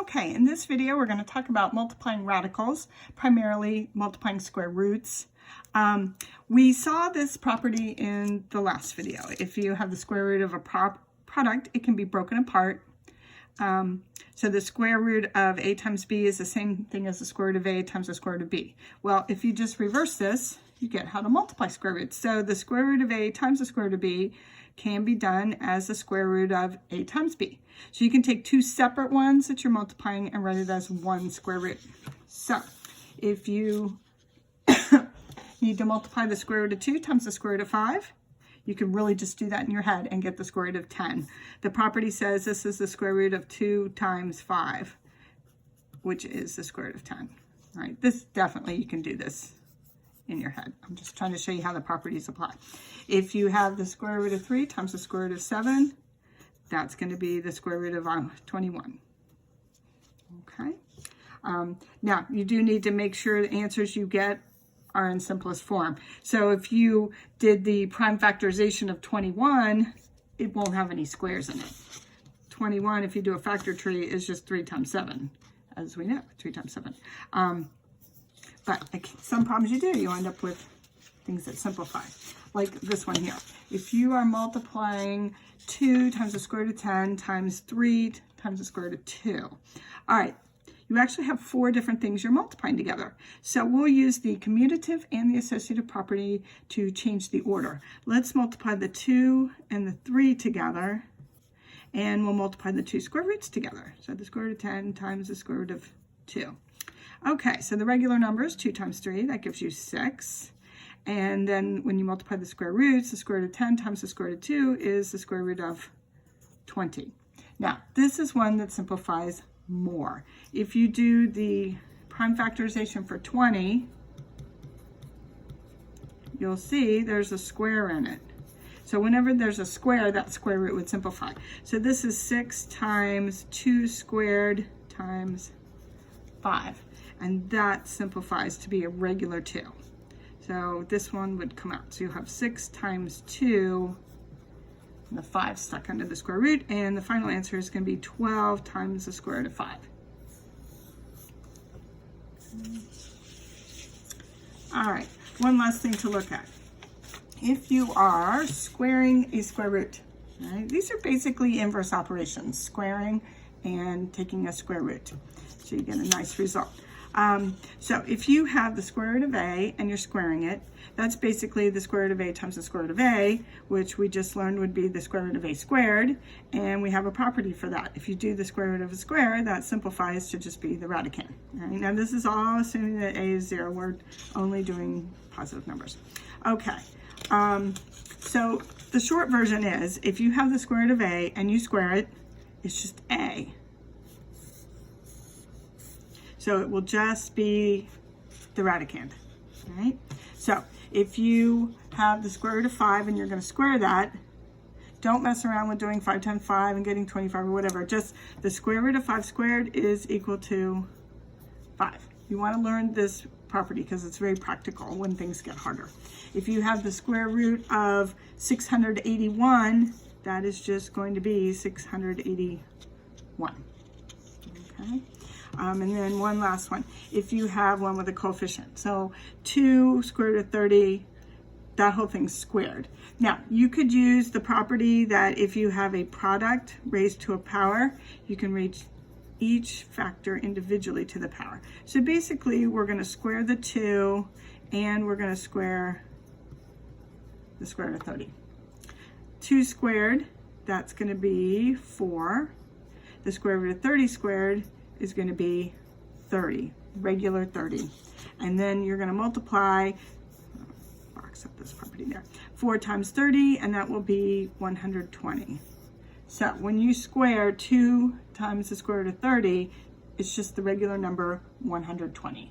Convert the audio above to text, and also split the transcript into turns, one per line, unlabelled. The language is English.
Okay, in this video we're going to talk about multiplying radicals, primarily multiplying square roots. We saw this property in the last video. If you have the square root of a product, it can be broken apart. So the square root of a times b is the same thing as the square root of a times the square root of b. Well, if you just reverse this, you get how to multiply square roots. So the square root of a times the square root of b can be done as the square root of a times b. So you can take two separate ones that you're multiplying and write it as one square root. So if you need to multiply the square root of 2 times the square root of 5, you can really just do that in your head and get the square root of 10. The property says this is the square root of 2 times 5, which is the square root of 10. All right, this definitely you can do this in your head. I'm just trying to show you how the properties apply. If you have the square root of 3 times the square root of 7, that's going to be the square root of 21. Okay. Now, you do need to make sure the answers you get are in simplest form. So if you did the prime factorization of 21, it won't have any squares in it. 21, if you do a factor tree, is just 3 times 7, as we know, 3 times 7. But some problems you do, you end up with things that simplify, like this one here. If you are multiplying 2 times the square root of 10 times 3 times the square root of 2. All right, you actually have 4 different things you're multiplying together. So we'll use the commutative and the associative property to change the order. Let's multiply the 2 and the 3 together, and we'll multiply the 2 square roots together. So the square root of 10 times the square root of 2. Okay, so the regular numbers, 2 times 3, that gives you 6. And then when you multiply the square roots, the square root of 10 times the square root of 2 is the square root of 20. Now, this is one that simplifies more. If you do the prime factorization for 20, you'll see there's a square in it. So whenever there's a square, that square root would simplify. So this is 6 times 2 squared times 5. And that simplifies to be a regular 2. So this one would come out. So you'll have 6 times 2, and the 5 stuck under the square root, and the final answer is going to be 12 times the square root of 5. All right, one last thing to look at. If you are squaring a square root, right, these are basically inverse operations, squaring and taking a square root. So you get a nice result. So if you have the square root of a and you're squaring it, that's basically the square root of a times the square root of a, which we just learned would be the square root of a squared, and we have a property for that. If you do the square root of a square, that simplifies to just be the radicand. All right, now this is all assuming that a is 0. We're only doing positive numbers. Okay, so the short version is, if you have the square root of a and you square it, it's just a. So it will just be the radicand, right? So if you have the square root of 5 and you're going to square that, don't mess around with doing 5 times 5 and getting 25 or whatever. Just the square root of 5 squared is equal to 5. You want to learn this property because it's very practical when things get harder. If you have the square root of 681, that is just going to be 681. Okay. And then one last one, if you have one with a coefficient. So 2 square root of 30, that whole thing's squared. Now, you could use the property that if you have a product raised to a power, you can raise each factor individually to the power. So basically, we're going to square the 2, and we're going to square the square root of 30. 2 squared, that's going to be 4. The square root of 30 squared is going to be 30, regular 30. And then you're going to multiply, box up this property there, 4 times 30, and that will be 120. So when you square 2 times the square root of 30, it's just the regular number 120.